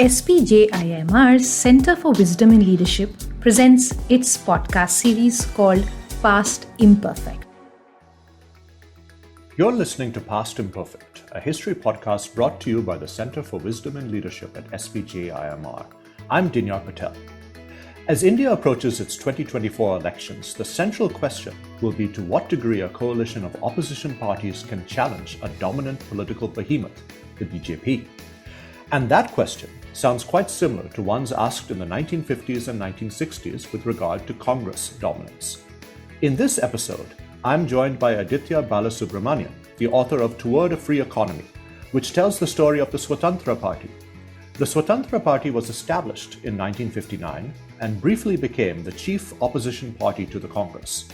SPJIMR's Center for Wisdom in Leadership presents its podcast series called Past Imperfect. You're listening to Past Imperfect, a history podcast brought to you by the Center for Wisdom in Leadership at SPJIMR. I'm Dinyar Patel. As India approaches its 2024 elections, the central question will be to what degree a coalition of opposition parties can challenge a dominant political behemoth, the BJP. And that question sounds quite similar to ones asked in the 1950s and 1960s with regard to Congress dominance. In this episode, I'm joined by Aditya Balasubramanian, the author of Toward a Free Economy, which tells the story of the Swatantra Party. The Swatantra Party was established in 1959 and briefly became the chief opposition party to the Congress.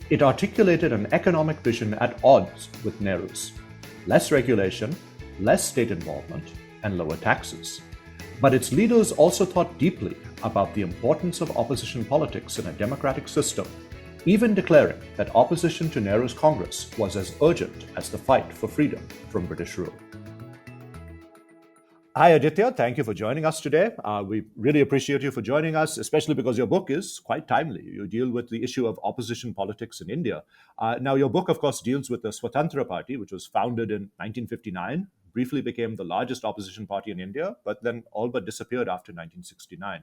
It articulated an economic vision at odds with Nehru's: less regulation, less state involvement, and lower taxes. But its leaders also thought deeply about the importance of opposition politics in a democratic system, even declaring that opposition to Nehru's Congress was as urgent as the fight for freedom from British rule. Hi, Aditya. Thank you for joining us today. We really appreciate you for joining us, especially because your book is quite timely. You deal with the issue of opposition politics in India. Now, your book, of course, deals with the Swatantra Party, which was founded in 1959, briefly became the largest opposition party in India, but then all but disappeared after 1969.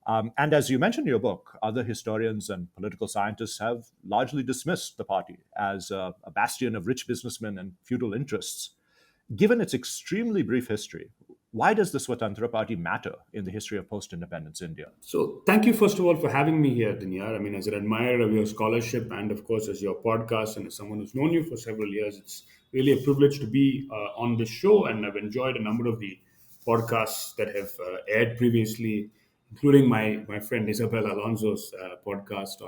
And as you mentioned in your book, other historians and political scientists have largely dismissed the party as a bastion of rich businessmen and feudal interests. Given its extremely brief history, why does the Swatantra Party matter in the history of post-independence India? So thank you, first of all, for having me here, Dinyar. I mean, as an admirer of your scholarship and, of course, as your podcast and as someone who's known you for several years, it's really a privilege to be on this show. And I've enjoyed a number of the podcasts that have aired previously, including my friend Isabel Alonso's podcast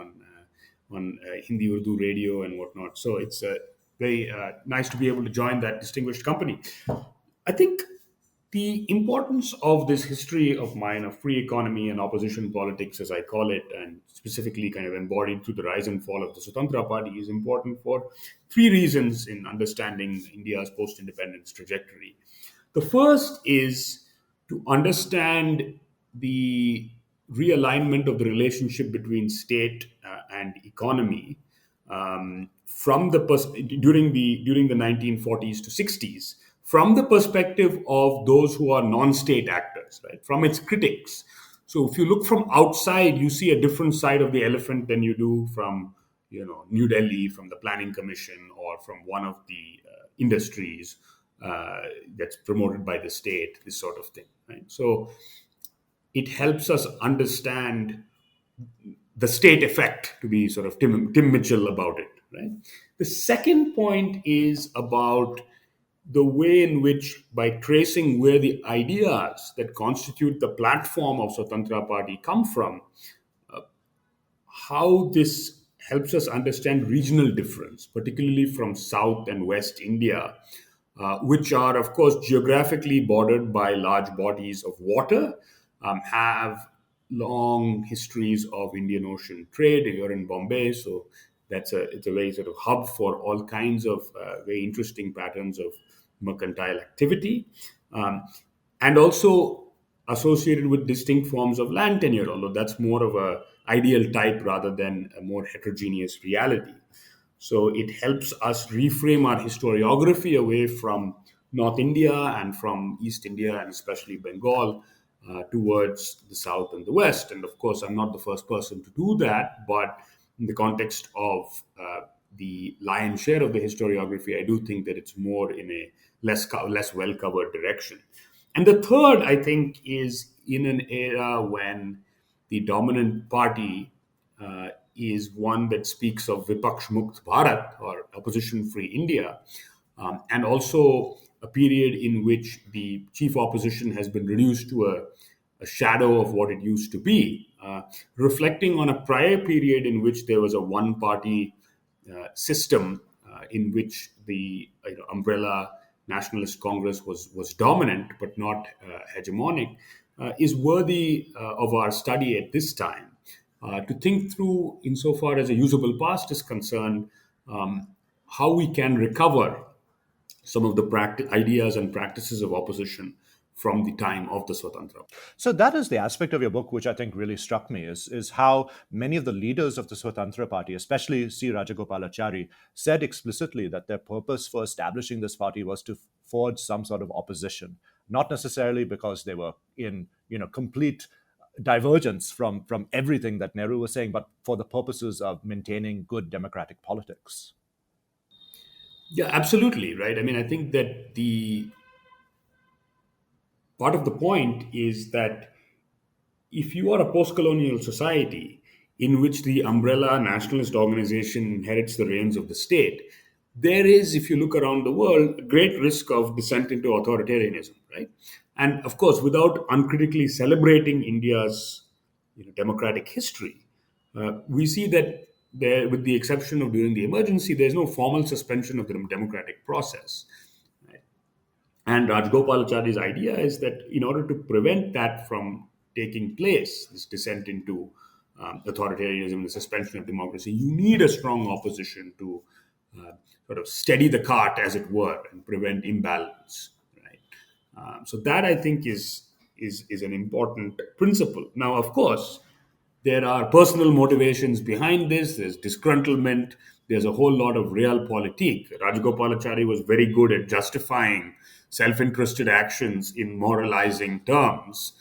on Hindi Urdu radio and whatnot. So it's very nice to be able to join that distinguished company. I think the importance of this history of mine of free economy and opposition politics, as I call it, and specifically kind of embodied through the rise and fall of the Swatantra Party, is important for three reasons in understanding India's post-independence trajectory. The first is to understand the realignment of the relationship between state and economy during the 1940s to 60s, from the perspective of those who are non-state actors, right? From its critics. So if you look from outside, you see a different side of the elephant than you do from, New Delhi, from the Planning Commission, or from one of the industries that's promoted by the state, this sort of thing, right? So it helps us understand the state effect, to be sort of Tim Mitchell about it, right? The second point is about the way in which, by tracing where the ideas that constitute the platform of Swatantra Party come from, how this helps us understand regional difference, particularly from South and West India, which are, of course, geographically bordered by large bodies of water, have long histories of Indian Ocean trade. You're in Bombay, so it's a very sort of hub for all kinds of very interesting patterns of mercantile activity, and also associated with distinct forms of land tenure, although that's more of a ideal type rather than a more heterogeneous reality. So it helps us reframe our historiography away from North India and from East India and especially Bengal towards the South and the West. And of course, I'm not the first person to do that, but in the context of the lion's share of the historiography, I do think that it's more in a less well-covered direction. And the third, I think, is in an era when the dominant party is one that speaks of Vipaksh Mukt Bharat, or opposition-free India, and also a period in which the chief opposition has been reduced to a shadow of what it used to be, reflecting on a prior period in which there was a one-party system in which the umbrella Nationalist Congress was dominant but not hegemonic, is worthy of our study at this time. To think through, insofar as a usable past is concerned, how we can recover some of the ideas and practices of opposition from the time of the Swatantra. So that is the aspect of your book which I think really struck me is how many of the leaders of the Swatantra Party, especially C. Rajagopalachari, said explicitly that their purpose for establishing this party was to forge some sort of opposition, not necessarily because they were in complete divergence from everything that Nehru was saying, but for the purposes of maintaining good democratic politics. Yeah, absolutely, right. I mean, I think that the part of the point is that if you are a post-colonial society in which the umbrella nationalist organization inherits the reins of the state, there is, if you look around the world, a great risk of descent into authoritarianism, right? And of course, without uncritically celebrating India's democratic history, we see that there, with the exception of during the emergency, there's no formal suspension of the democratic process. And Rajgopalachari's idea is that in order to prevent that from taking place, this descent into authoritarianism, the suspension of democracy, you need a strong opposition to sort of steady the cart, as it were, and prevent imbalance. Right. So that I think is an important principle. Now, of course, there are personal motivations behind this. There's disgruntlement. There's a whole lot of realpolitik. Rajagopalachari was very good at justifying self-interested actions in moralizing terms.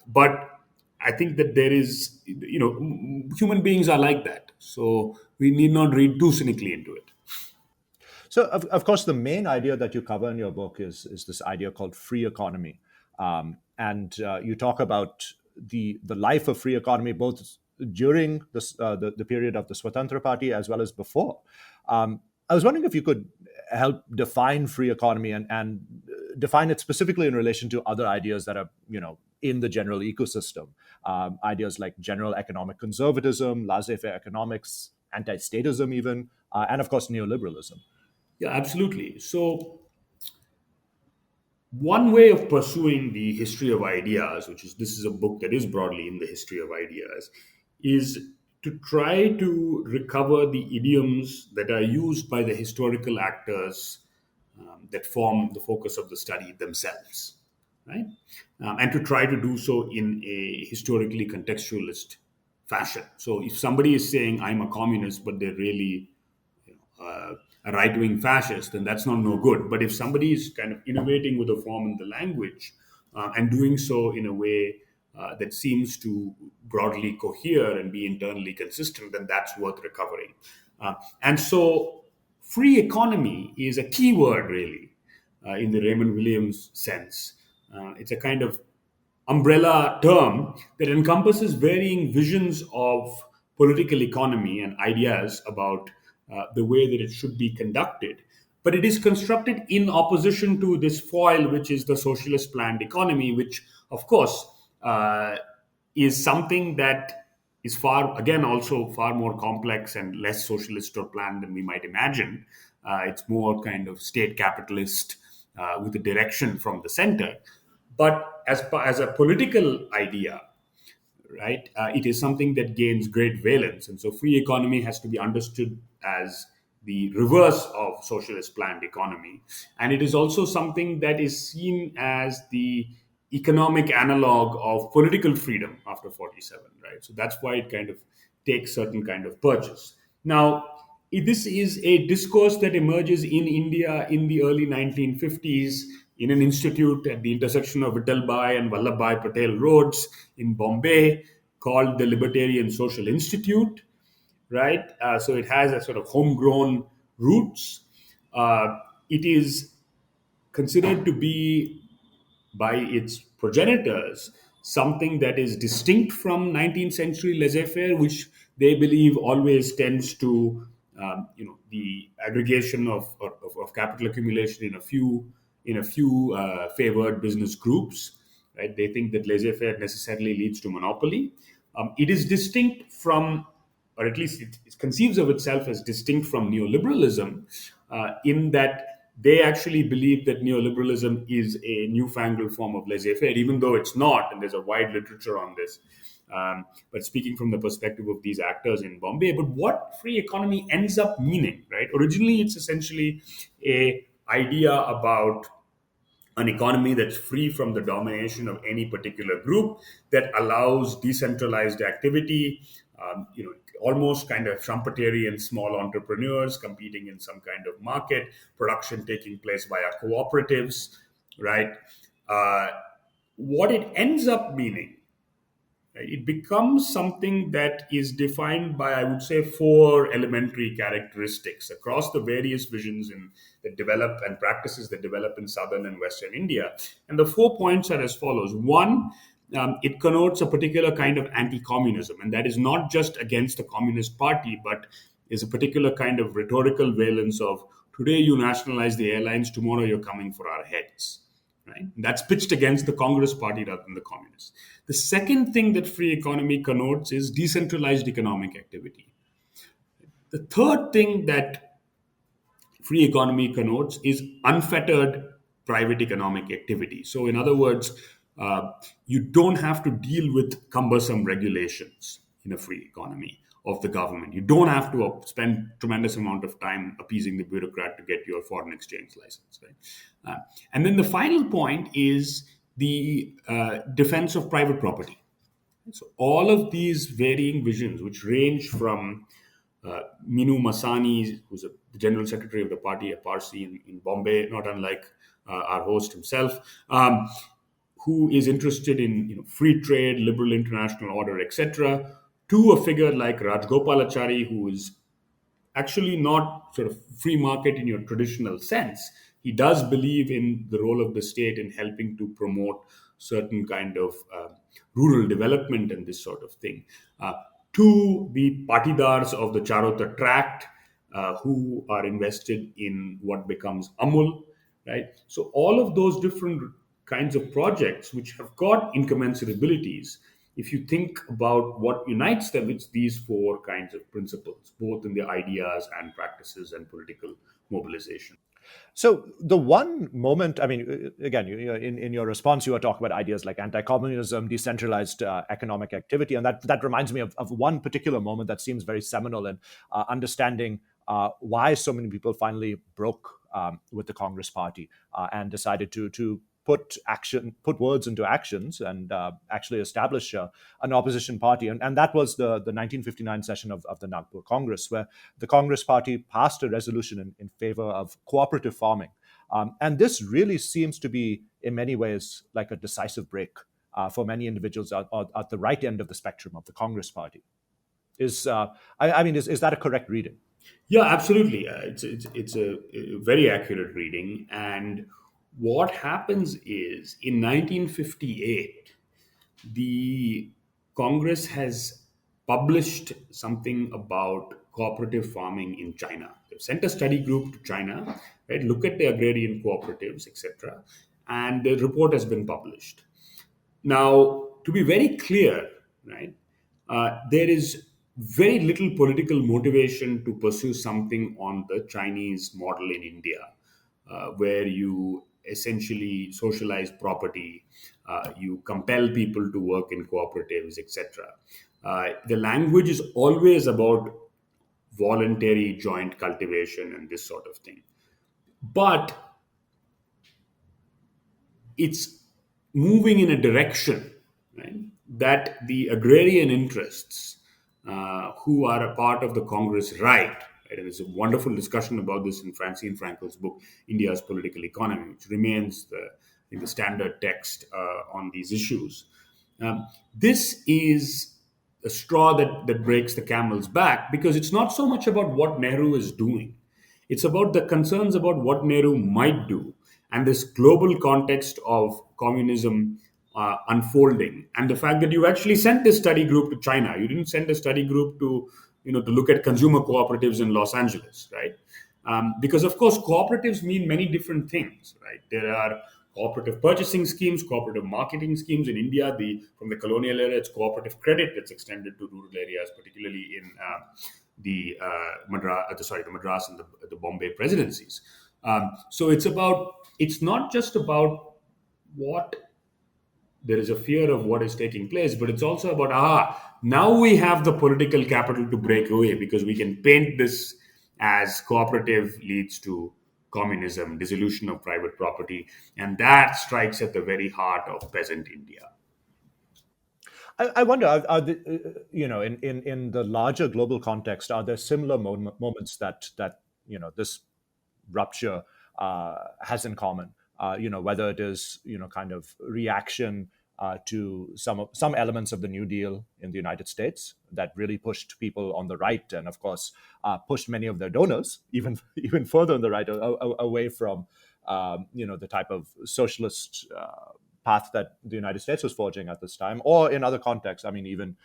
But I think that there is, human beings are like that. So we need not read too cynically into it. So, of course, the main idea that you cover in your book is this idea called free economy. And you talk about the life of free economy both during the period of the Swatantra Party as well as before. I was wondering if you could help define free economy and define it specifically in relation to other ideas that are, in the general ecosystem. Ideas like general economic conservatism, laissez-faire economics, anti-statism even, and of course, neoliberalism. Yeah, absolutely. So one way of pursuing the history of ideas, which is this is a book that is broadly in the history of ideas, is to try to recover the idioms that are used by the historical actors that form the focus of the study themselves, right? And to try to do so in a historically contextualist fashion. So if somebody is saying, I'm a communist, but they're really a right-wing fascist, then that's not no good. But if somebody is kind of innovating with the form and the language and doing so in a way that seems to broadly cohere and be internally consistent, then that's worth recovering. And so free economy is a key word, really, in the Raymond Williams sense. It's a kind of umbrella term that encompasses varying visions of political economy and ideas about the way that it should be conducted. But it is constructed in opposition to this foil, which is the socialist planned economy, which, of course, is something that is also far more complex and less socialist or planned than we might imagine. It's more kind of state capitalist with a direction from the center. But as a political idea, right, it is something that gains great valence. And so free economy has to be understood as the reverse of socialist planned economy. And it is also something that is seen as the economic analog of political freedom after 47, right? So that's why it kind of takes certain kind of purchase. Now, this is a discourse that emerges in India in the early 1950s in an institute at the intersection of Vittalbhai and Vallabhbhai Patel roads in Bombay called the Libertarian Social Institute, right? So it has a sort of homegrown roots. It is considered to be, by its progenitors, something that is distinct from 19th century laissez-faire, which they believe always tends to, the aggregation of capital accumulation in a few favored business groups. Right? They think that laissez-faire necessarily leads to monopoly. It is distinct from, or at least it conceives of itself as distinct from neoliberalism, in that they actually believe that neoliberalism is a newfangled form of laissez-faire, even though it's not, and there's a wide literature on this. But speaking from the perspective of these actors in Bombay, but what free economy ends up meaning, right? Originally, it's essentially a idea about an economy that's free from the domination of any particular group, that allows decentralized activity, almost kind of Schumpeterian small entrepreneurs competing in some kind of market, production taking place via cooperatives, right? Uh, what it ends up meaning, right, it becomes something that is defined by, I would say, four elementary characteristics across the various visions that develop and practices that develop in southern and western India. And the 4 points are as follows. One, it connotes a particular kind of anti-communism, and that is not just against the Communist Party, but is a particular kind of rhetorical valence of, today you nationalize the airlines, tomorrow you're coming for our heads. Right? And that's pitched against the Congress Party rather than the communists. The second thing that free economy connotes is decentralized economic activity. The third thing that free economy connotes is unfettered private economic activity. So, in other words, you don't have to deal with cumbersome regulations in a free economy of the government. You don't have to spend tremendous amount of time appeasing the bureaucrat to get your foreign exchange license. Right? And then the final point is the defense of private property. So all of these varying visions, which range from Minu Masani, who's the general secretary of the party, a Parsi in Bombay, not unlike our host himself, who is interested in free trade, liberal international order, etc., to a figure like Rajgopalachari, who is actually not sort of free market in your traditional sense. He does believe in the role of the state in helping to promote certain kind of rural development and this sort of thing. To the patidars of the Charota tract, who are invested in what becomes Amul, right? So all of those different kinds of projects which have got incommensurabilities, if you think about what unites them, it's these four kinds of principles, both in the ideas and practices and political mobilization. So the one moment, I mean, again, in your response, you were talking about ideas like anti-communism, decentralized economic activity, and that reminds me of one particular moment that seems very seminal in understanding why so many people finally broke with the Congress Party and decided to put words into actions and actually establish an opposition party. And that was the 1959 session of the Nagpur Congress, where the Congress Party passed a resolution in favor of cooperative farming. And this really seems to be, in many ways, like a decisive break for many individuals at the right end of the spectrum of the Congress Party. Is that a correct reading? Yeah, absolutely. It's a very accurate reading. And what happens is, in 1958, the Congress has published something about cooperative farming in China. They've sent a study group to China, right, look at the agrarian cooperatives, etc., and the report has been published. Now, to be very clear, right, there is very little political motivation to pursue something on the Chinese model in India, where you essentially socialize property, you compel people to work in cooperatives, etc. The language is always about voluntary joint cultivation and this sort of thing. But it's moving in a direction, right, that the agrarian interests, who are a part of the Congress right, and there's a wonderful discussion about this in Francine Frankel's book, India's Political Economy, which remains the standard text on these issues. This is a straw that breaks the camel's back, because it's not so much about what Nehru is doing. It's about the concerns about what Nehru might do, and this global context of communism unfolding, and the fact that you actually sent this study group to China. You didn't send a study group to look at consumer cooperatives in Los Angeles, right? Because of course cooperatives mean many different things, right? There are cooperative purchasing schemes, cooperative marketing schemes in India. From the colonial era, it's cooperative credit that's extended to rural areas, particularly in the Madras and the Bombay presidencies. So it's not just about what there is a fear of what is taking place, but it's also about, now we have the political capital to break away, because we can paint this as cooperative leads to communism, dissolution of private property, and that strikes at the very heart of peasant India. I wonder, in the larger global context, are there similar moments that this rupture has in common? Whether it is kind of reaction to some elements of the New Deal in the United States that really pushed people on the right, and of course pushed many of their donors even further on the right, away from the type of socialist path that the United States was forging at this time, or in other contexts. I mean, even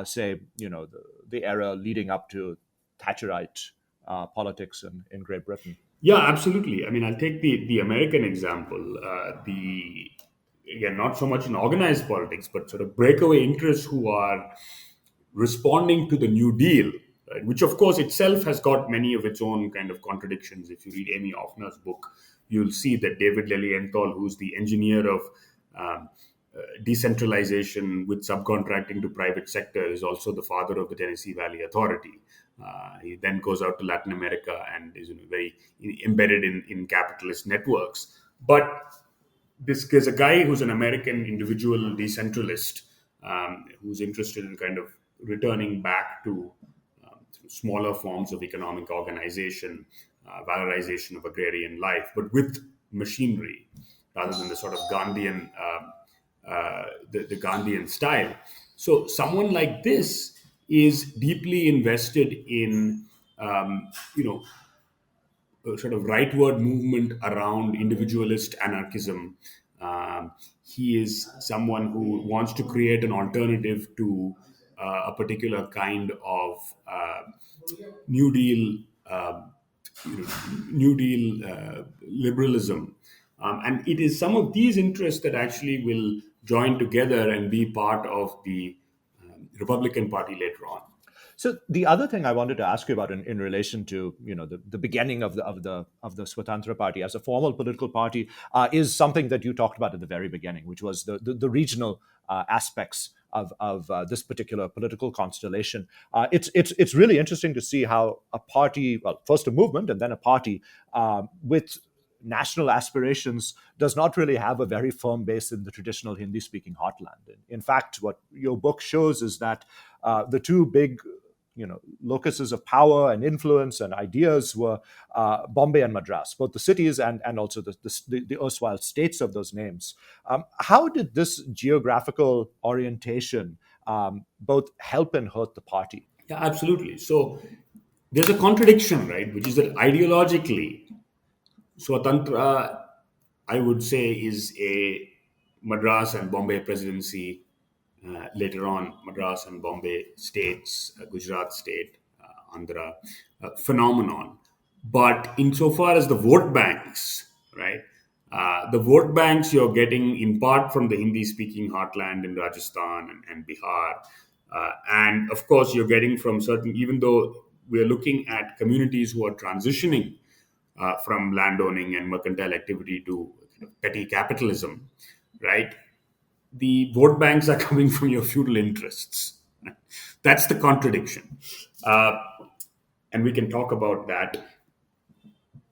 say the era leading up to Thatcherite politics in Great Britain. Yeah, absolutely. I mean, I'll take the American example. Again, not so much in organized politics, but sort of breakaway interests who are responding to the New Deal, right? Which, of course, itself has got many of its own kind of contradictions. If you read Amy Offner's book, you'll see that David Lilienthal, who's the engineer of decentralization with subcontracting to private sector, is also the father of the Tennessee Valley Authority. He then goes out to Latin America and is very embedded in capitalist networks. But there's a guy who's an American individual decentralist who's interested in kind of returning back to smaller forms of economic organization, valorization of agrarian life, but with machinery rather than the sort of Gandhian, the Gandhian style. So someone like this is deeply invested in, a sort of rightward movement around individualist anarchism. He is someone who wants to create an alternative to a particular kind of New Deal, liberalism. And it is some of these interests that actually will join together and be part of the Republican Party later on. So the other thing I wanted to ask you about in relation to the beginning of the Swatantra Party as a formal political party is something that you talked about at the very beginning, which was the regional aspects of this particular political constellation. It's really interesting to see how a party, well, first a movement and then a party with national aspirations does not really have a very firm base in the traditional Hindi-speaking heartland. In fact, what your book shows is that the two big locuses of power and influence and ideas were Bombay and Madras, both the cities and also the erstwhile states of those names. How did this geographical orientation both help and hurt the party? Yeah, absolutely. So there's a contradiction, right? Which is that ideologically, Swatantra, I would say, is a Madras and Bombay presidency. Later on, Madras and Bombay states, Gujarat state, Andhra, phenomenon. But insofar as the vote banks, right, the vote banks you're getting in part from the Hindi-speaking heartland in Rajasthan and Bihar. And of course, you're getting from certain, even though we're looking at communities who are transitioning from landowning and mercantile activity to petty capitalism, right? The vote banks are coming from your feudal interests. That's the contradiction. And we can talk about that.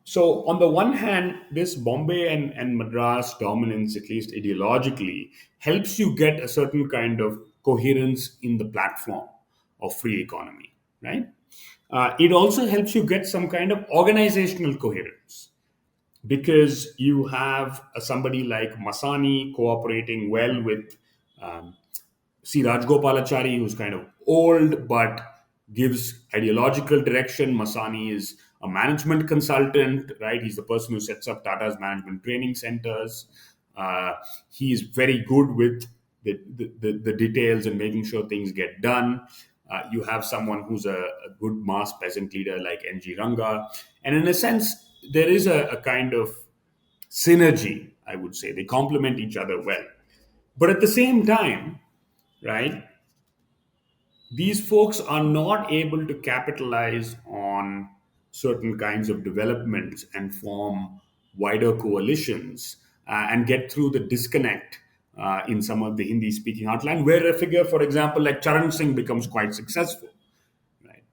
So, on the one hand, this Bombay and Madras dominance, at least ideologically, helps you get a certain kind of coherence in the platform of free economy, right? It also helps you get some kind of organizational coherence, because you have somebody like Masani cooperating well with C. Rajgopalachari, who's kind of old but gives ideological direction. Masani is a management consultant, right? He's the person who sets up Tata's management training centers. He is very good with the details and making sure things get done. You have someone who's a good mass peasant leader like N.G. Ranga. And in a sense, there is a kind of synergy, I would say. They complement each other well. But at the same time, right, these folks are not able to capitalize on certain kinds of developments and form wider coalitions and get through the disconnect in some of the Hindi-speaking heartland, where a figure, for example, like Charan Singh becomes quite successful, right?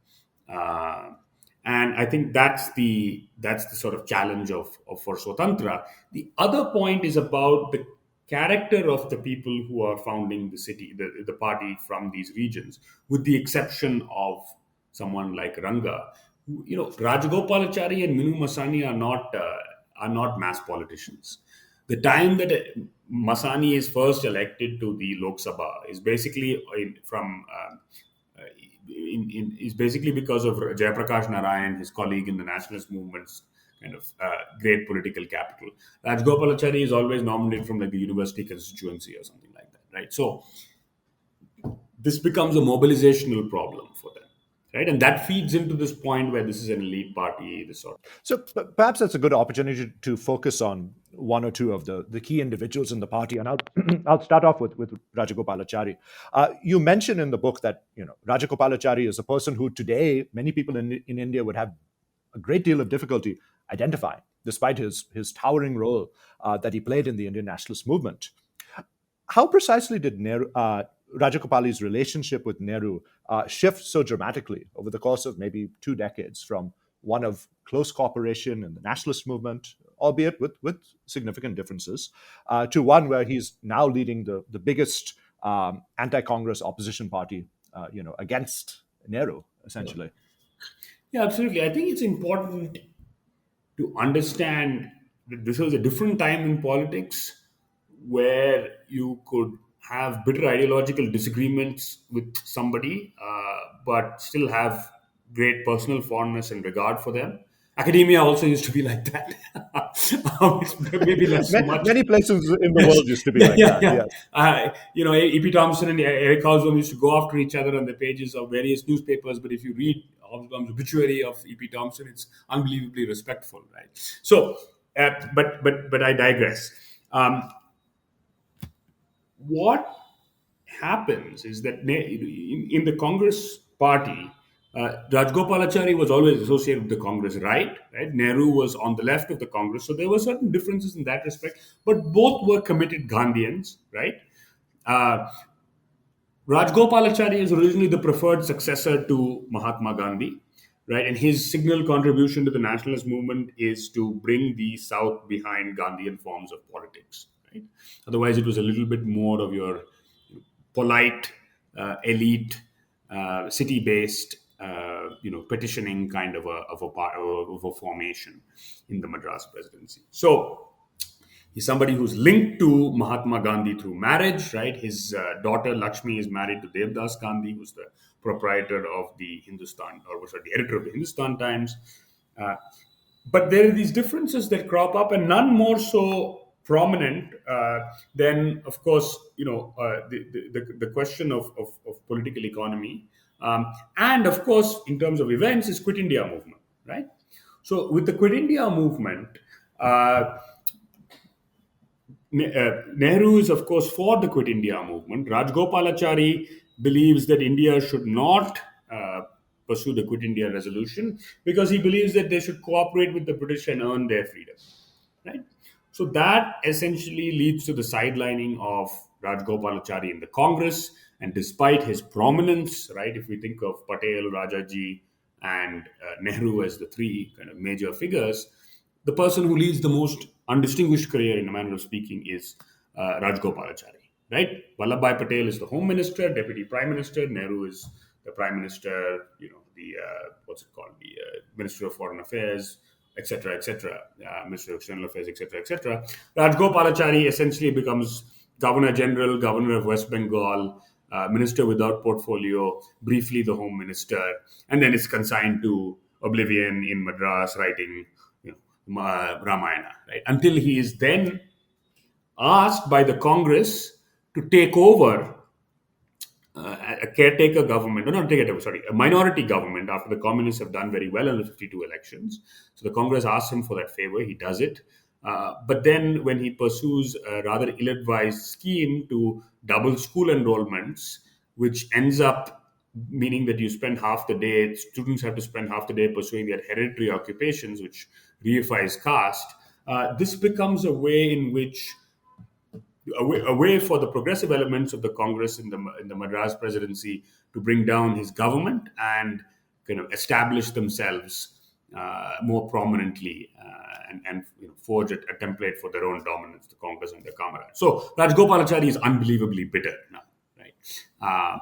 And I think that's the that's the sort of challenge of for Swatantra. The other point is about the character of the people who are founding the party from these regions, with the exception of someone like Ranga. Rajagopalachari and Minu Masani are not mass politicians. The time that Masani is first elected to the Lok Sabha is basically is basically because of Jayaprakash Narayan, his colleague in the nationalist movement's kind of great political capital. Rajgopalachari is always nominated from like the university constituency or something like that, right? So this becomes a mobilizational problem for them, right? And that feeds into this point where this is an elite party, this sort of. So perhaps that's a good opportunity to focus on one or two of the key individuals in the party. And I'll start off with Rajagopalachari. You mentioned in the book that Rajagopalachari is a person who today many people in India would have a great deal of difficulty identifying, despite his towering role that he played in the Indian nationalist movement. How precisely did Rajagopali's relationship with Nehru shift so dramatically over the course of maybe 2 decades, from one of close cooperation in the nationalist movement, albeit with significant differences, to one where he's now leading the biggest anti-Congress opposition party, against Nehru, essentially? Yeah, absolutely. I think it's important to understand that this was a different time in politics where you could have bitter ideological disagreements with somebody, but still have great personal fondness and regard for them. Academia also used to be like that. Maybe less so much. Many places in the world used to be like that. Yeah. E.P. Thompson and Eric Hobsbawm used to go after each other on the pages of various newspapers. But if you read Hobsbawm's obituary of E.P. Thompson, it's unbelievably respectful, right? So, but I digress. What happens is that in the Congress party, Rajgopalachari was always associated with the Congress right? Nehru was on the left of the Congress, so there were certain differences in that respect, but both were committed Gandhians, right? Rajgopalachari is originally the preferred successor to Mahatma Gandhi, right? And his signal contribution to the nationalist movement is to bring the South behind Gandhian forms of politics, right? Otherwise, it was a little bit more of your polite, elite, city-based, petitioning kind of a formation in the Madras presidency. So he's somebody who's linked to Mahatma Gandhi through marriage, right? His daughter Lakshmi is married to Devdas Gandhi, who's the proprietor of the the editor of the Hindustan Times. But there are these differences that crop up, and none more so prominent than, of course, the question of political economy. And of course, in terms of events, is Quit India movement, right? So with the Quit India movement, Nehru is, of course, for the Quit India movement. Rajgopalachari believes that India should not pursue the Quit India resolution because he believes that they should cooperate with the British and earn their freedom, right? So that essentially leads to the sidelining of Rajgopalachari in the Congress. And despite his prominence, right, if we think of Patel, Rajaji, and Nehru as the three kind of major figures, the person who leads the most undistinguished career, in a manner of speaking, is Rajgopalachari, right? Vallabhbhai Patel is the Home Minister, Deputy Prime Minister. Nehru is the Prime Minister, the Minister of Foreign Affairs, etc., Minister of External Affairs, etc. Rajgopalachari essentially becomes Governor General, Governor of West Bengal, Minister without portfolio, briefly the Home Minister, and then is consigned to oblivion in Madras, writing Ramayana, right? Until he is then asked by the Congress to take over a caretaker government, a minority government after the communists have done very well in the 52 elections. So the Congress asks him for that favor. He does it. But then when he pursues a rather ill-advised scheme to double school enrollments, which ends up meaning that you spend half the day, students have to spend half the day pursuing their hereditary occupations, which reifies caste, this becomes a way in which a way for the progressive elements of the Congress in the Madras presidency to bring down his government and kind of establish themselves more prominently and forge a template for their own dominance, the conquers and their comrades. So Rajgopalachari is unbelievably bitter now, right?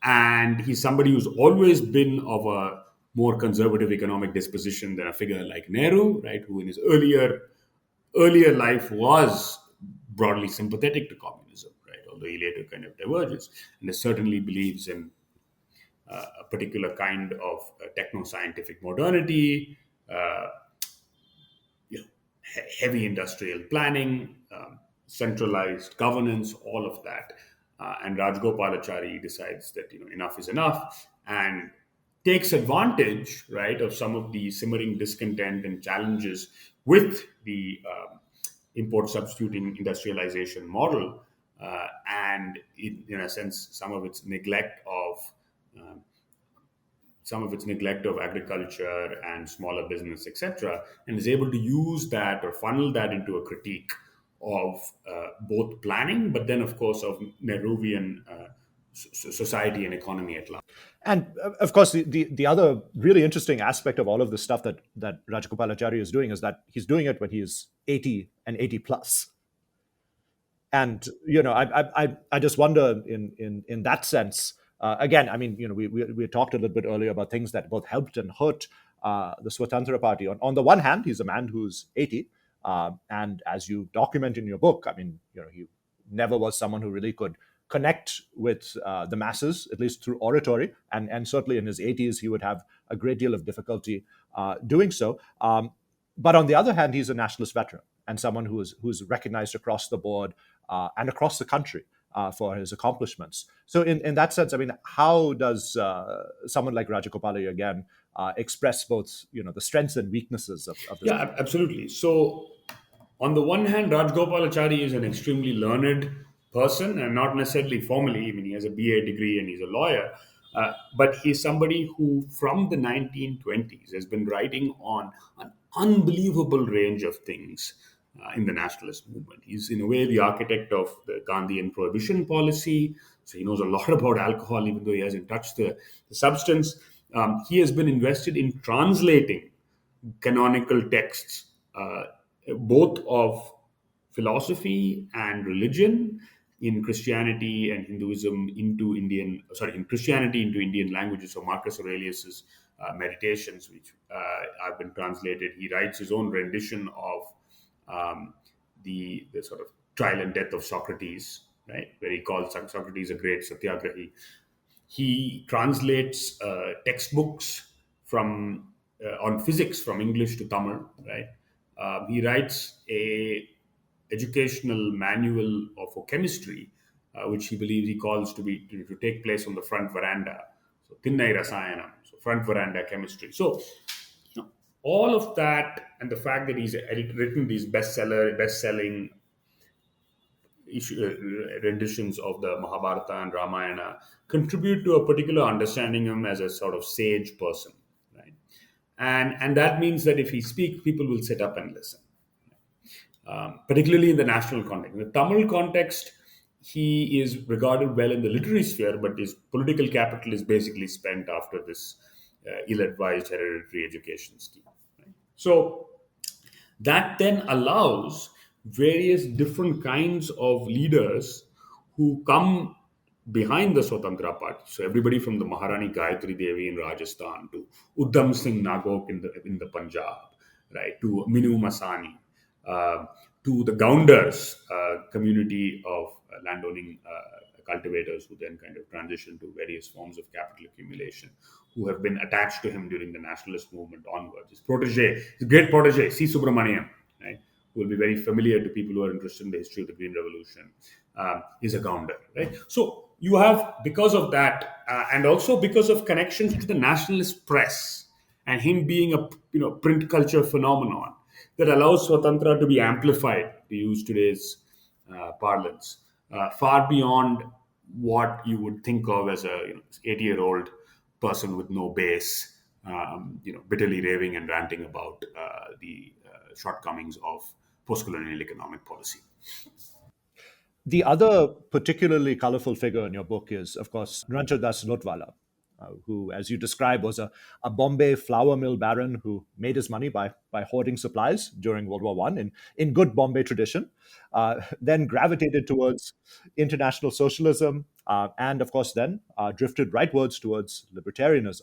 And he's somebody who's always been of a more conservative economic disposition than a figure like Nehru, right? Who in his earlier life was broadly sympathetic to communism, right? Although he later kind of diverges, and he certainly believes in a particular kind of techno-scientific modernity, uh, heavy industrial planning, centralized governance, all of that. And Rajgopalachari decides that enough is enough, and takes advantage, right, of some of the simmering discontent and challenges with the import substituting industrialization model, and in a sense um, some of its neglect of agriculture and smaller business, etc., and is able to use that or funnel that into a critique of both planning, but then, of course, of Nehruvian society and economy at large. And of course, the other really interesting aspect of all of this stuff that Rajagopalachari is doing is that he's doing it when he's 80 and 80 plus. And I just wonder in that sense. Again, I mean, we talked a little bit earlier about things that both helped and hurt the Swatantra Party. On the one hand, he's a man who's 80, and as you document in your book, I mean, he never was someone who really could connect with the masses, at least through oratory, and certainly in his 80s, he would have a great deal of difficulty doing so. But on the other hand, he's a nationalist veteran and someone who's recognized across the board and across the country for his accomplishments. So in that sense, I mean, how does someone like Rajagopalachari again express both the strengths and weaknesses of this? Yeah, absolutely. So on the one hand, Rajgopalachari is an extremely learned person, and not necessarily formally. I mean, he has a BA degree and he's a lawyer, but he's somebody who, from the 1920s, has been writing on an unbelievable range of things in the nationalist movement. He's, in a way, the architect of the Gandhian prohibition policy. So he knows a lot about alcohol, even though he hasn't touched the substance. He has been invested in translating canonical texts, both of philosophy and religion, in Christianity and Hinduism in Christianity into Indian languages. So Marcus Aurelius's Meditations, which have been translated. He writes his own rendition of the sort of trial and death of Socrates, right, where he calls Socrates a great satyagrahi. He translates textbooks from on physics from English to Tamil, right? He writes a educational manual for chemistry, which he calls to take place on the front veranda. So Thinnai Rasayanam, so front veranda chemistry. So all of that, and the fact that he's written these best-selling renditions of the Mahabharata and Ramayana, contribute to a particular understanding of him as a sort of sage person, right? And that means that if he speaks, people will sit up and listen. Particularly in the national context. In the Tamil context, he is regarded well in the literary sphere, but his political capital is basically spent after this ill-advised hereditary education scheme. Right? So that then allows various different kinds of leaders who come behind the Swatantra Party. So everybody from the Maharani Gayatri Devi in Rajasthan to Uddham Singh Nagok in the Punjab, right, to Minu Masani, to the Gounders community of landowning cultivators who then kind of transition to various forms of capital accumulation, who have been attached to him during the nationalist movement onwards. His great protege, C. Subramanian, right, who will be very familiar to people who are interested in the history of the Green Revolution, is a Gounder, right? So you have, because of that, and also because of connections to the nationalist press and him being a print culture phenomenon, that allows Swatantra to be amplified, to use today's parlance, far beyond what you would think of as a 80-year-old person with no base, bitterly raving and ranting about the shortcomings of post-colonial economic policy. The other particularly colorful figure in your book is, of course, Ranjit Das Lotwala. who, as you describe, was a Bombay flour mill baron who made his money by hoarding supplies during World War I in good Bombay tradition, then gravitated towards international socialism, and of course then drifted rightwards towards libertarianism.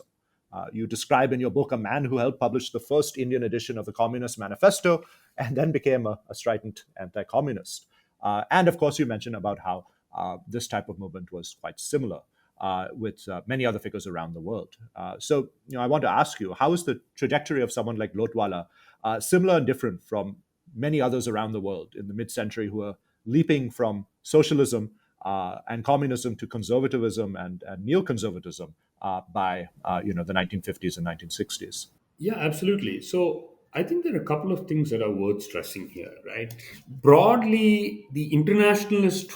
You describe in your book a man who helped publish the first Indian edition of the Communist Manifesto and then became a strident anti-communist. And of course, you mentioned about how this type of movement was quite similar with many other figures around the world. So, I want to ask you, how is the trajectory of someone like Lotwala similar and different from many others around the world in the mid-century who are leaping from socialism and communism to conservatism and neoconservatism by the 1950s and 1960s? Yeah, absolutely. So I think there are a couple of things that are worth stressing here, right? Broadly, the internationalist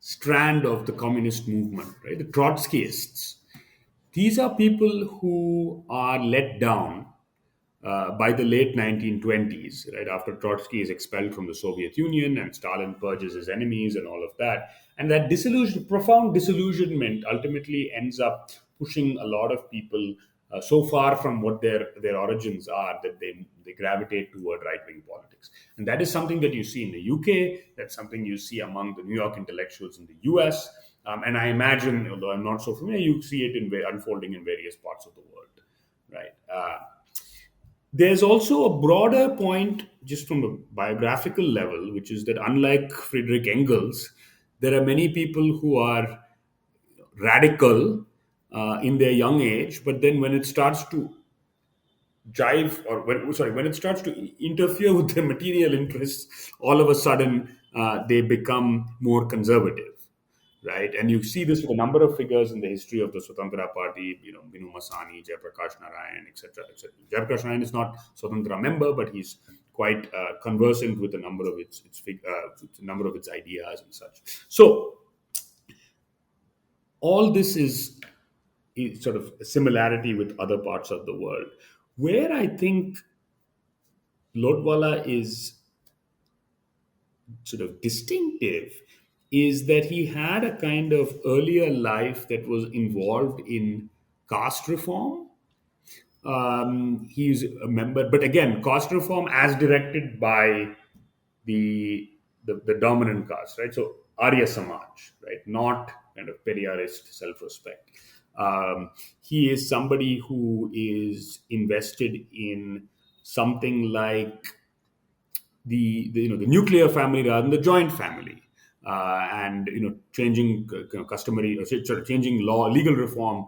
strand of the communist movement, right? The Trotskyists, these are people who are let down by the late 1920s, right after Trotsky is expelled from the Soviet Union and Stalin purges his enemies and all of that. And that profound disillusionment ultimately ends up pushing a lot of people so far from what their origins are that they gravitate toward right-wing politics. And that is something that you see in the UK, that's something you see among the New York intellectuals in the US. And I imagine, although I'm not so familiar, you see it unfolding in various parts of the world, right? There's also a broader point, just from a biographical level, which is that unlike Friedrich Engels, there are many people who are radical in their young age, but then when it starts to when it starts to interfere with their material interests, all of a sudden they become more conservative, right? And you see this with a number of figures in the history of the Swatantra Party, Binu Masani, Jayaprakash Narayan, etc., etc. Jayaprakash Narayan is not Swatantra member, but he's quite conversant with a number of its ideas and such. So all this is sort of a similarity with other parts of the world. Where I think Lodwala is sort of distinctive is that he had a kind of earlier life that was involved in caste reform. He's a member, but again, caste reform as directed by the dominant caste, right? So Arya Samaj, right? Not kind of Periyarist self-respect. He is somebody who is invested in something like the nuclear family rather than the joint family, and changing customary, changing legal reform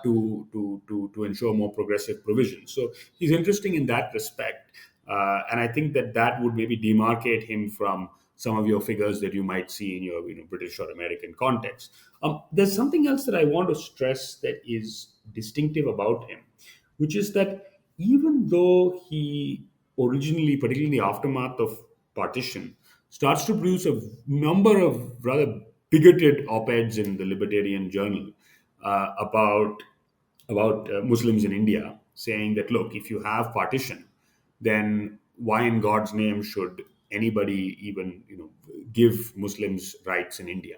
to ensure more progressive provisions. So he's interesting in that respect, and I think that would maybe demarcate him from some of your figures that you might see in your British or American context. There's something else that I want to stress that is distinctive about him, which is that even though he originally, particularly in the aftermath of partition, starts to produce a number of rather bigoted op-eds in the Libertarian Journal about Muslims in India, saying that, look, if you have partition, then why in God's name should anybody even give Muslims rights in India,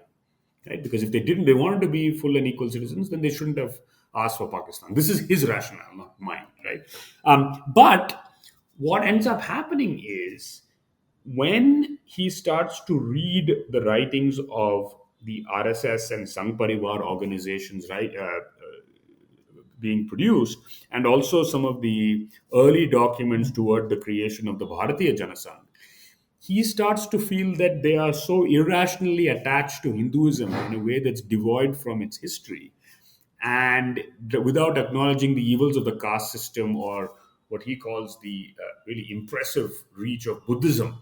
right? Because if they wanted to be full and equal citizens, then they shouldn't have asked for Pakistan. This is his rationale, not mine, right? But what ends up happening is when he starts to read the writings of the RSS and Sangh Parivar organizations, right, being produced, and also some of the early documents toward the creation of the Bharatiya Janasangh, he starts to feel that they are so irrationally attached to Hinduism in a way that's devoid from its history, and without acknowledging the evils of the caste system or what he calls the really impressive reach of Buddhism.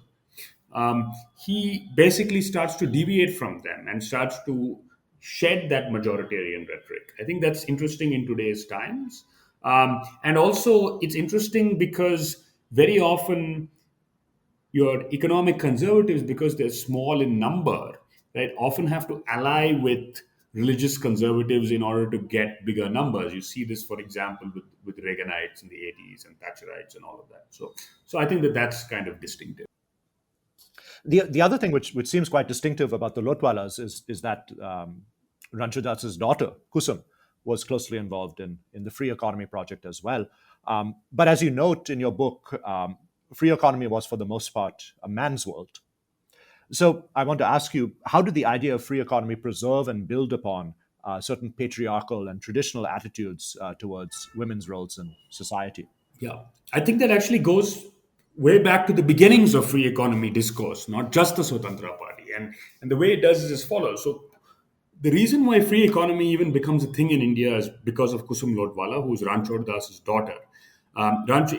He basically starts to deviate from them and starts to shed that majoritarian rhetoric. I think that's interesting in today's times. And also, it's interesting because very often your economic conservatives, because they're small in number, right, often have to ally with religious conservatives in order to get bigger numbers. You see this, for example, with Reaganites in the 80s and Thatcherites and all of that. So I think that's kind of distinctive. The other thing which seems quite distinctive about the Lotwalas is that Ranchodas's daughter, Kusum, was closely involved in the free economy project as well. But as you note in your book, free economy was for the most part a man's world. So I want to ask you, how did the idea of free economy preserve and build upon certain patriarchal and traditional attitudes towards women's roles in society? Yeah, I think that actually goes way back to the beginnings of free economy discourse, not just the Swatantra Party. And the way it does is as follows. So the reason why free economy even becomes a thing in India is because of Kusum Lodwala, who is Ranchod Das's daughter.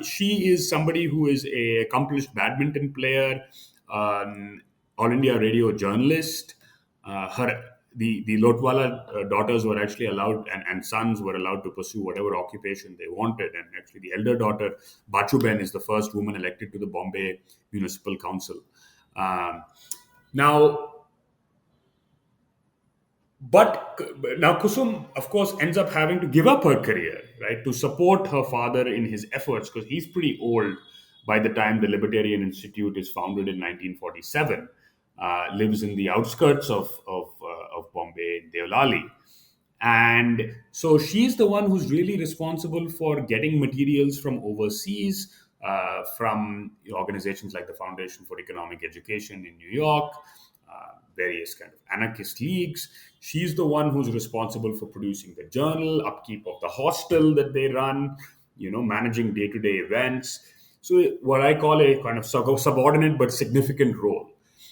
She is somebody who is a accomplished badminton player, All India radio journalist. Her the Lotwala daughters were actually allowed, and sons were allowed to pursue whatever occupation they wanted. And actually, the elder daughter, Bachuben, is the first woman elected to the Bombay Municipal Council. Now, but now Kusum, of course, ends up having to give up her career, right, to support her father in his efforts, because he's pretty old by the time the Libertarian Institute is founded in 1947. Lives in the outskirts of Bombay, in Deolali. And so she's the one who's really responsible for getting materials from overseas, from organizations like the Foundation for Economic Education in New York, various kind of anarchist leagues. She's the one who's responsible for producing the journal, upkeep of the hostel that they run, managing day-to-day events. So what I call a kind of subordinate but significant role.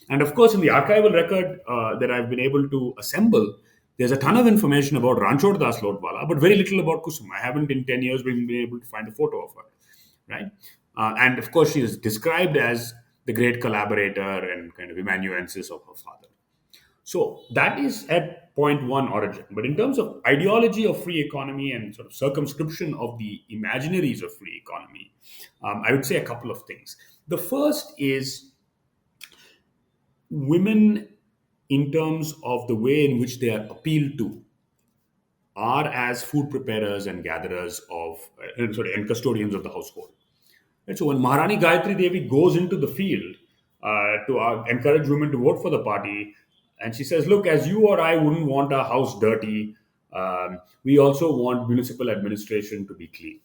And of course, in the archival record that I've been able to assemble, there's a ton of information about Ranchod Das Lodwala, but very little about Kusum. I haven't in 10 years been able to find a photo of her, right? And of course, she is described as the great collaborator and kind of amanuensis of her father. So that is at point one, origin. But in terms of ideology of free economy and sort of circumscription of the imaginaries of free economy, I would say a couple of things. The first is women, in terms of the way in which they are appealed to, are as food preparers and gatherers of, and custodians of the household. And so when Maharani Gayatri Devi goes into the field to encourage women to vote for the party, and she says, look, as you or I wouldn't want our house dirty, we also want municipal administration to be clean.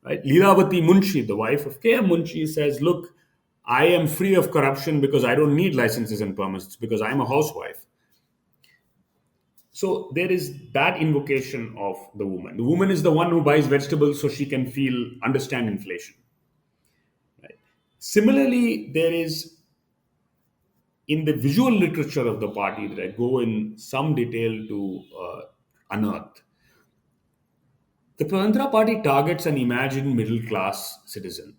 Right? Leelavati Munshi, the wife of K.M. Munshi, says, look, I am free of corruption because I don't need licenses and permits because I'm a housewife. So there is that invocation of the woman. The woman is the one who buys vegetables so she can understand inflation. Right? Similarly, there is, in the visual literature of the party that I go in some detail to unearth, the Swatantra Party targets an imagined middle class citizen.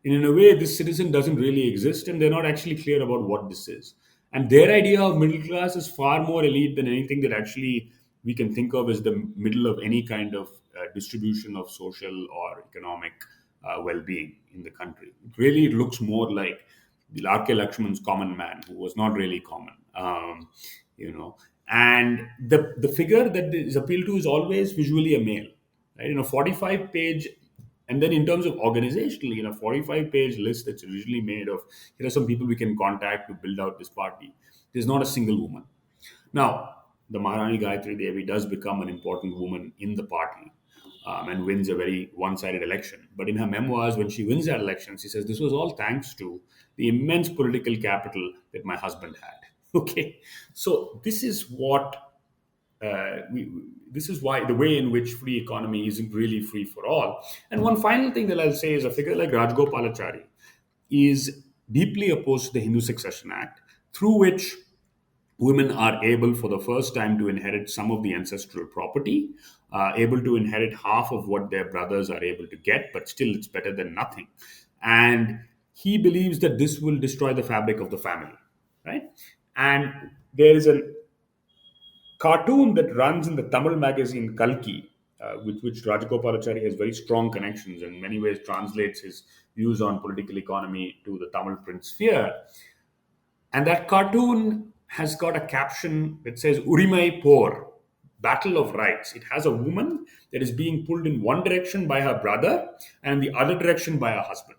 And in a way, this citizen doesn't really exist, and they're not actually clear about what this is. And their idea of middle class is far more elite than anything that actually we can think of as the middle of any kind of distribution of social or economic well-being in the country. It looks more like the R.K. Lakshman's common man, who was not really common, And the figure that is appealed to is always visually a male, right? 45-page. And then in terms of organizationally, 45-page list that's originally made of, here are some people we can contact to build out this party. There's not a single woman. Now, the Maharani Gayatri Devi does become an important woman in the party and wins a very one-sided election. But in her memoirs, when she wins that election, she says, this was all thanks to the immense political capital that my husband had. Okay. So this is what... this is why the way in which free economy isn't really free for all. And one final thing that I'll say is a figure like Rajgopalachari is deeply opposed to the Hindu Succession Act, through which women are able for the first time to inherit some of the ancestral property, able to inherit half of what their brothers are able to get, but still it's better than nothing. And he believes that this will destroy the fabric of the family, right? And there is a cartoon that runs in the Tamil magazine Kalki, with which Rajagopalachari has very strong connections and in many ways translates his views on political economy to the Tamil print sphere. And that cartoon has got a caption that says Urimai Por, Battle of Rights. It has a woman that is being pulled in one direction by her brother and the other direction by her husband.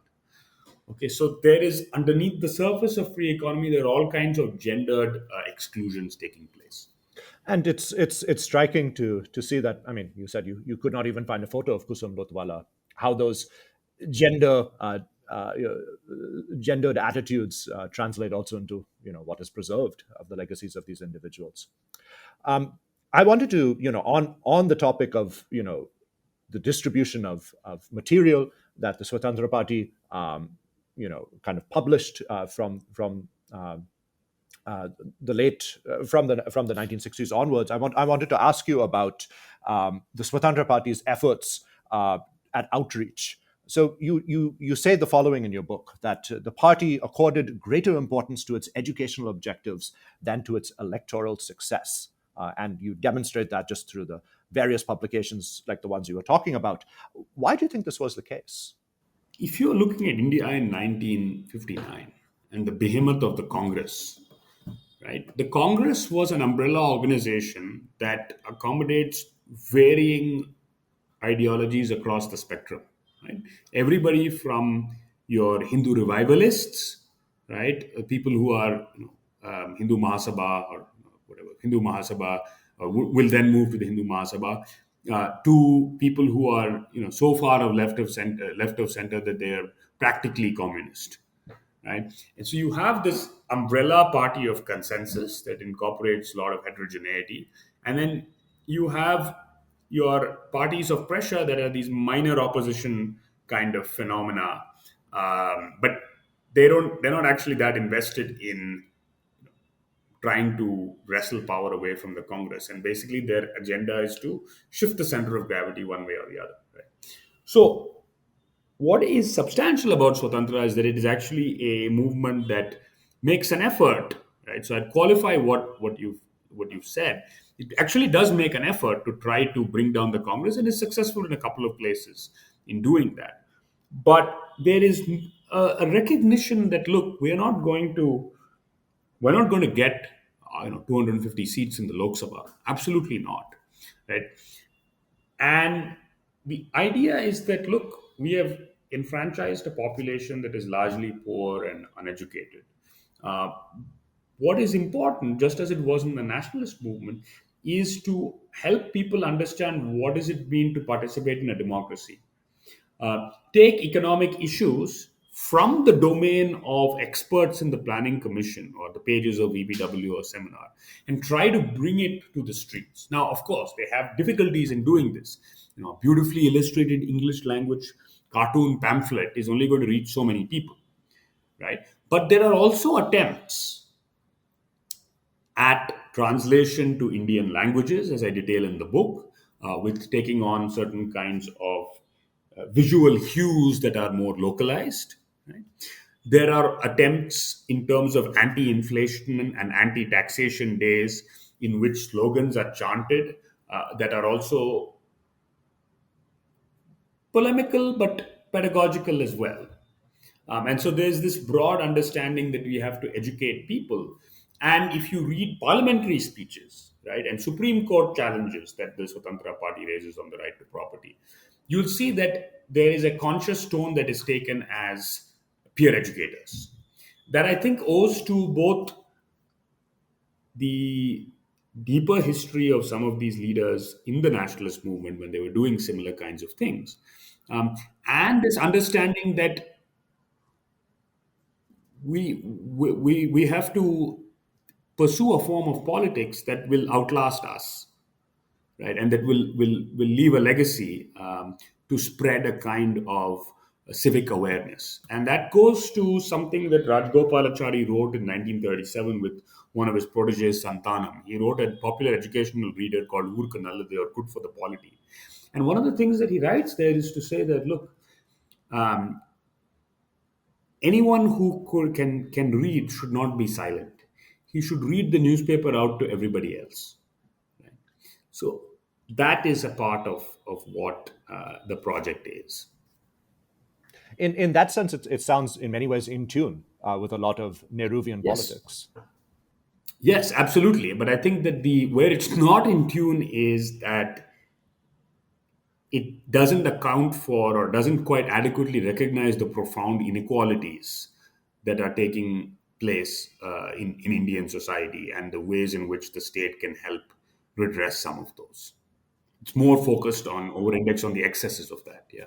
Okay, so there is, underneath the surface of free economy, there are all kinds of gendered exclusions taking place. And it's striking to see that. I mean, you said you could not even find a photo of Kusum Lotwala. How those gender you know, gendered attitudes translate also into what is preserved of the legacies of these individuals. Um, I wanted to on the topic of the distribution of material that the Swatantra Party kind of published from uh, the late from the 1960s onwards. I wanted to ask you about the Swatantra Party's efforts at outreach. So you say the following in your book, that the party accorded greater importance to its educational objectives than to its electoral success, and you demonstrate that just through the various publications like the ones you were talking about. Why do you think this was the case? If you're looking at India in 1959 and the behemoth of the Congress, right? The Congress was an umbrella organization that accommodates varying ideologies across the spectrum, right? Everybody from your Hindu revivalists, right? People who are Hindu Mahasabha or whatever Hindu Mahasabha will then move to the Hindu Mahasabha, to people who are so far of left of center that they are practically communist, right? And so you have this umbrella party of consensus that incorporates a lot of heterogeneity, and then you have your parties of pressure that are these minor opposition kind of phenomena, but they're not actually that invested in trying to wrestle power away from the Congress, and basically their agenda is to shift the center of gravity one way or the other, right? So what is substantial about Swatantra is that it is actually a movement that makes an effort, right? So I'd qualify what you've said. It actually does make an effort to try to bring down the Congress, and is successful in a couple of places in doing that. But there is a recognition that, look, we're not going to get 250 seats in the Lok Sabha. Absolutely not, right? And the idea is that, look, we have enfranchised a population that is largely poor and uneducated. Uh, what is important, just as it was in the nationalist movement, is to help people understand what does it mean to participate in a democracy. Take economic issues from the domain of experts in the planning commission or the pages of EBW or seminar, and try to bring it to the streets. Now, of course, they have difficulties in doing this. Beautifully illustrated English language cartoon pamphlet is only going to reach so many people, right? But there are also attempts at translation to Indian languages, as I detail in the book, with taking on certain kinds of visual hues that are more localized. Right? There are attempts in terms of anti inflation and anti taxation days in which slogans are chanted that are also polemical but pedagogical as well. And so there's this broad understanding that we have to educate people. And if you read parliamentary speeches, right, and Supreme Court challenges that the Swatantra Party raises on the right to property, you'll see that there is a conscious tone that is taken as peer educators. That I think owes to both the deeper history of some of these leaders in the nationalist movement when they were doing similar kinds of things, um, and this understanding that we have to pursue a form of politics that will outlast us, right, and that will leave a legacy, to spread a kind of civic awareness. And that goes to something that Rajgopalachari wrote in 1937 with one of his proteges, Santanam. He wrote a popular educational reader called Urka Nallade, or Good for the Polity. And one of the things that he writes there is to say that, look, um, anyone who can read should not be silent. He should read the newspaper out to everybody else. Right? So that is a part of what the project is. In that sense, it sounds in many ways in tune with a lot of Nehruvian Yes. politics. Yes, absolutely. But I think that the where it's not in tune is that it doesn't account for or doesn't quite adequately recognize the profound inequalities that are taking place in Indian society and the ways in which the state can help redress some of those. It's more focused on over-index on the excesses of that. Yeah.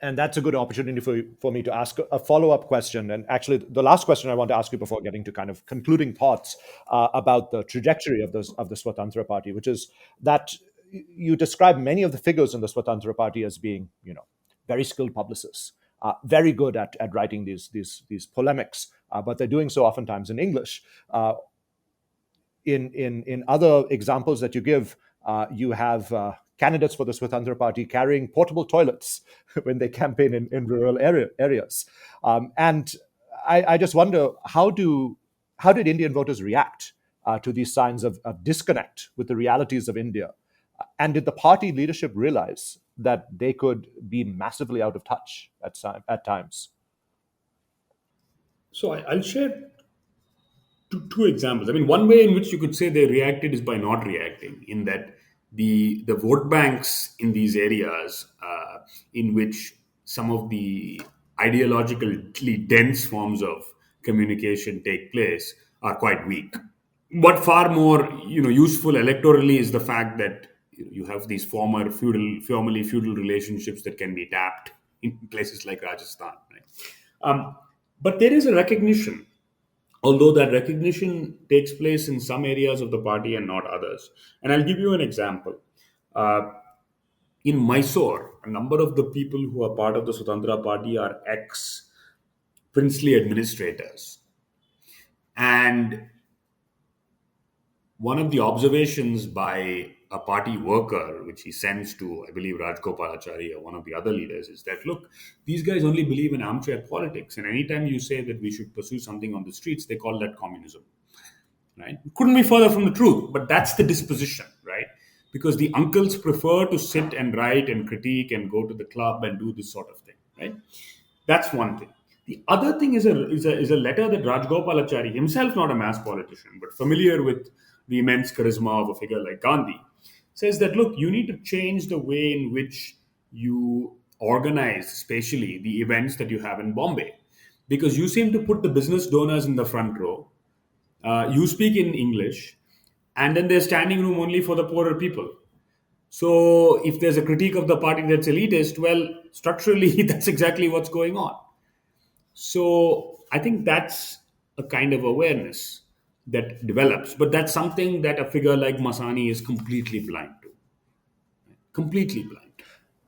And that's a good opportunity for me to ask a follow-up question. And actually, the last question I want to ask you before getting to kind of concluding thoughts about the trajectory of the Swatantra Party, which is that you describe many of the figures in the Swatantra Party as being, very skilled publicists, very good at writing these polemics, but they're doing so oftentimes in English. In other examples that you give, you have candidates for the Swatantra Party carrying portable toilets when they campaign in rural areas. And I just wonder, how did Indian voters react to these signs of disconnect with the realities of India? And did the party leadership realize that they could be massively out of touch at times? So I'll share two examples. I mean, one way in which you could say they reacted is by not reacting, in that the vote banks in these areas, in which some of the ideologically dense forms of communication take place, are quite weak. What far more useful electorally is the fact that you have these formerly feudal relationships that can be tapped in places like Rajasthan, right? But there is a recognition, although that recognition takes place in some areas of the party and not others. And I'll give you an example. In Mysore, a number of the people who are part of the Swatantra Party are ex princely administrators. And one of the observations by a party worker, which he sends to, I believe, Rajgopalachari or one of the other leaders, is that, look, these guys only believe in armchair politics. And anytime you say that we should pursue something on the streets, they call that communism. Right? Couldn't be further from the truth, but that's the disposition, right? Because the uncles prefer to sit and write and critique and go to the club and do this sort of thing, right? That's one thing. The other thing is a letter that Rajgopalachari, himself not a mass politician, but familiar with the immense charisma of a figure like Gandhi, says that, look, you need to change the way in which you organize spatially the events that you have in Bombay. Because you seem to put the business donors in the front row, you speak in English, and then there's standing room only for the poorer people. So if there's a critique of the party that's elitist, well, structurally, that's exactly what's going on. So I think that's a kind of awareness that develops. But that's something that a figure like Masani is completely blind to. Completely blind.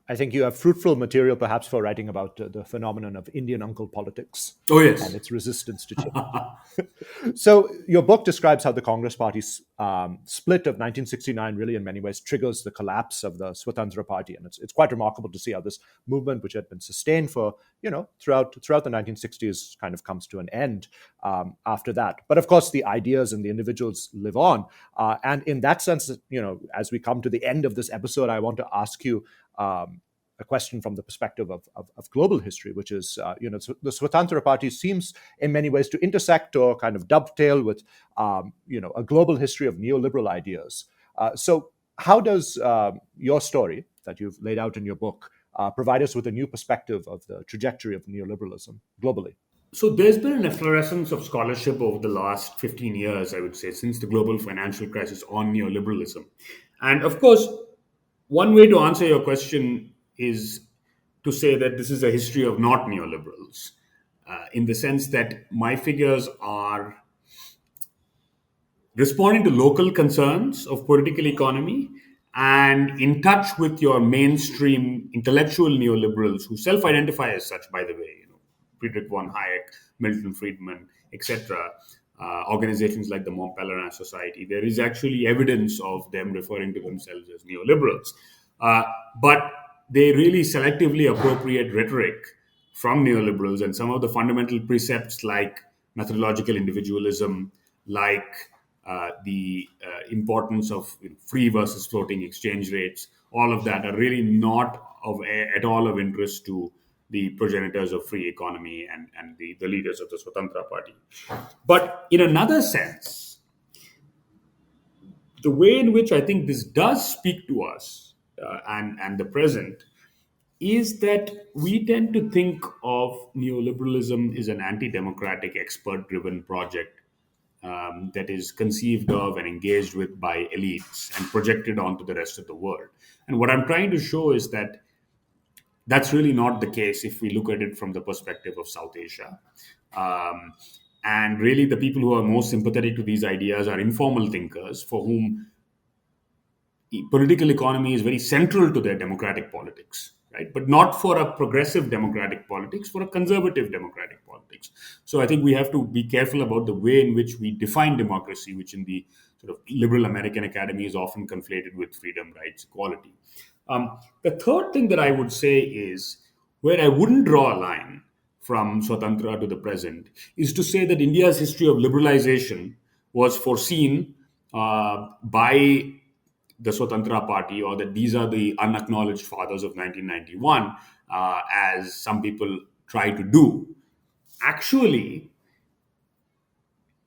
I think you have fruitful material, perhaps, for writing about the phenomenon of Indian uncle politics. Oh, yes. And its resistance to change. So your book describes how the Congress Party's split of 1969 really, in many ways, triggers the collapse of the Swatantra Party. And it's quite remarkable to see how this movement, which had been sustained for, throughout the 1960s, kind of comes to an end after that. But of course, the ideas and the individuals live on. And in that sense, as we come to the end of this episode, I want to ask you a question from the perspective of global history, which is, the Swatantra Party seems in many ways to intersect or kind of dovetail with, a global history of neoliberal ideas. So how does your story that you've laid out in your book provide us with a new perspective of the trajectory of neoliberalism globally? So there's been an efflorescence of scholarship over the last 15 years, I would say, since the global financial crisis on neoliberalism. And of course, one way to answer your question is to say that this is a history of not neoliberals, in the sense that my figures are responding to local concerns of political economy and in touch with your mainstream intellectual neoliberals who self-identify as such, by the way, Friedrich von Hayek, Milton Friedman, etc., organizations like the Mont Pelerin Society. There is actually evidence of them referring to themselves as neoliberals. But they really selectively appropriate rhetoric from neoliberals and some of the fundamental precepts like methodological individualism, like the importance of free versus floating exchange rates. All of that are really not at all of interest to the progenitors of free economy and the leaders of the Swatantra Party. But in another sense, the way in which I think this does speak to us and the present is that we tend to think of neoliberalism as an anti-democratic, expert-driven project that is conceived of and engaged with by elites and projected onto the rest of the world. And what I'm trying to show is that that's really not the case if we look at it from the perspective of South Asia. Um, and really, the people who are most sympathetic to these ideas are informal thinkers for whom political economy is very central to their democratic politics, right? But not for a progressive democratic politics, for a conservative democratic politics. So I think we have to be careful about the way in which we define democracy, which in the sort of liberal American academy is often conflated with freedom, rights, equality. The third thing that I would say is where I wouldn't draw a line from Swatantra to the present is to say that India's history of liberalization was foreseen by the Swatantra Party, or that these are the unacknowledged fathers of 1991, as some people try to do. Actually,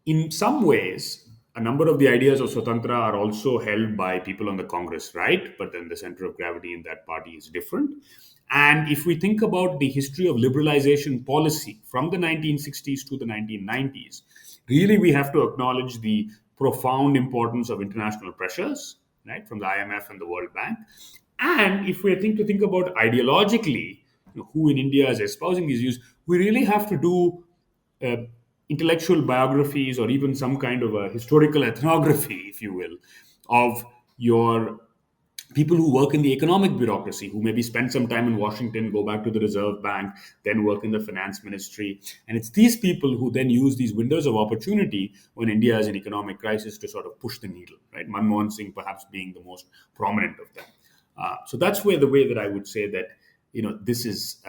in some ways, a number of the ideas of Swatantra are also held by people on the Congress right, but then the center of gravity in that party is different. And if we think about the history of liberalization policy from the 1960s to the 1990s, really we have to acknowledge the profound importance of international pressures, right, from the IMF and the World Bank. And if we think about ideologically, who in India is espousing these views, we really have to do uh, intellectual biographies or even some kind of a historical ethnography, if you will, of your people who work in the economic bureaucracy, who maybe spend some time in Washington, go back to the Reserve Bank, then work in the finance ministry. And it's these people who then use these windows of opportunity when India is in economic crisis to sort of push the needle, right? Manmohan Singh perhaps being the most prominent of them. So that's where the way that I would say that, this is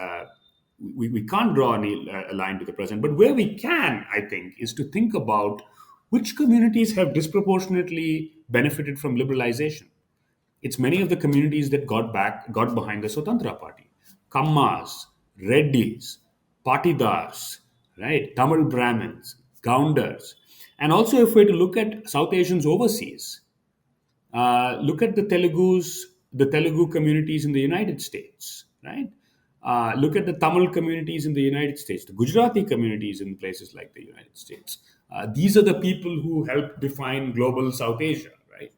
we can't draw a line to the present, but where we can, I think, is to think about which communities have disproportionately benefited from liberalization. It's many of the communities that got behind the Swatantra Party. Kammas, Reddis, Patidars, right? Tamil Brahmins, Gaundars. And also, if we're to look at South Asians overseas, look at the Telugu communities in the United States, right? Look at the Tamil communities in the United States, the Gujarati communities in places like the United States. These are the people who helped define global South Asia, right?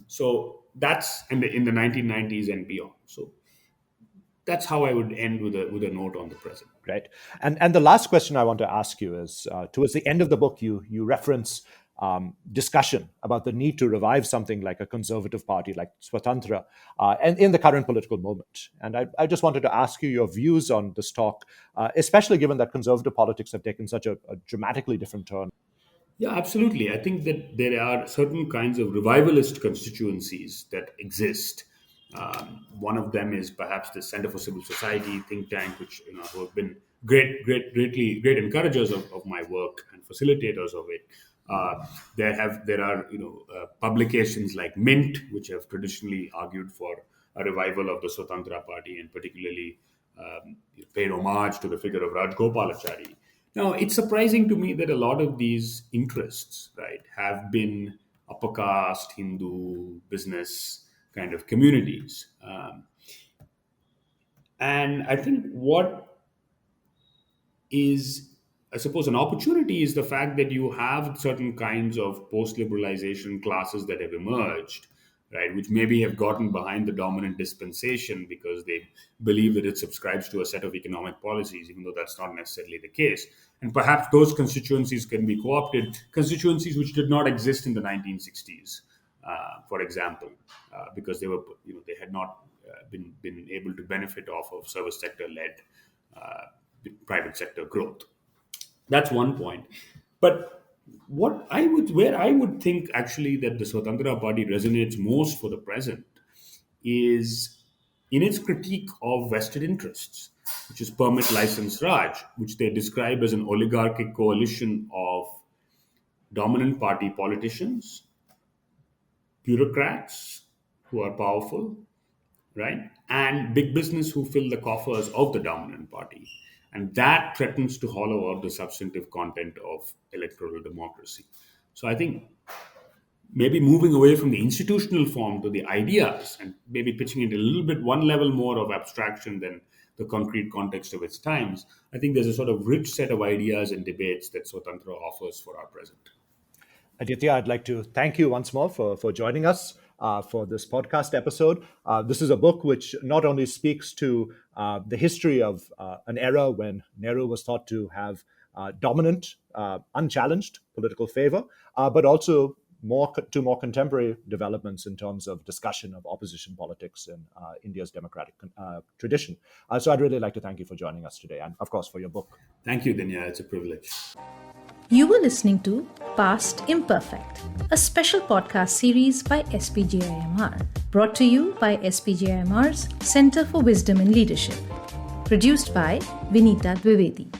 So that's in the 1990s and beyond. So that's how I would end with a note on the present. Right. And the last question I want to ask you is, towards the end of the book, you reference discussion about the need to revive something like a conservative party like Swatantra and in the current political moment. And I just wanted to ask you your views on this talk, especially given that conservative politics have taken such a dramatically different turn. Yeah, absolutely. I think that there are certain kinds of revivalist constituencies that exist. One of them is perhaps the Center for Civil Society think tank, which who have been great encouragers of my work and facilitators of it. There are publications like Mint, which have traditionally argued for a revival of the Swatantra Party and particularly paid homage to the figure of Rajgopalachari. Now, it's surprising to me that a lot of these interests, right, have been upper caste, Hindu, business kind of communities. And I think what is, I suppose, an opportunity is the fact that you have certain kinds of post-liberalization classes that have emerged, right, which maybe have gotten behind the dominant dispensation because they believe that it subscribes to a set of economic policies, even though that's not necessarily the case. And perhaps those constituencies can be co-opted, constituencies which did not exist in the 1960s, for example, because they had not been able to benefit off of service sector-led private sector growth. That's one point. But where I would think actually that the Swatantra Party resonates most for the present is in its critique of vested interests, which is permit license Raj, which they describe as an oligarchic coalition of dominant party politicians, bureaucrats who are powerful, right? And big business who fill the coffers of the dominant party. And that threatens to hollow out the substantive content of electoral democracy. So I think maybe moving away from the institutional form to the ideas and maybe pitching it a little bit one level more of abstraction than the concrete context of its times. I think there's a sort of rich set of ideas and debates that Swatantra offers for our present. Aditya, I'd like to thank you once more for joining us for this podcast episode. This is a book which not only speaks to the history of an era when Nehru was thought to have dominant, unchallenged political favor, but also more contemporary developments in terms of discussion of opposition politics in India's democratic tradition. So I'd really like to thank you for joining us today and, of course, for your book. Thank you, Dinyar. It's a privilege. You were listening to Past Imperfect, a special podcast series by SPJIMR, brought to you by SPJIMR's Center for Wisdom in Leadership, produced by Vinita Dwivedi.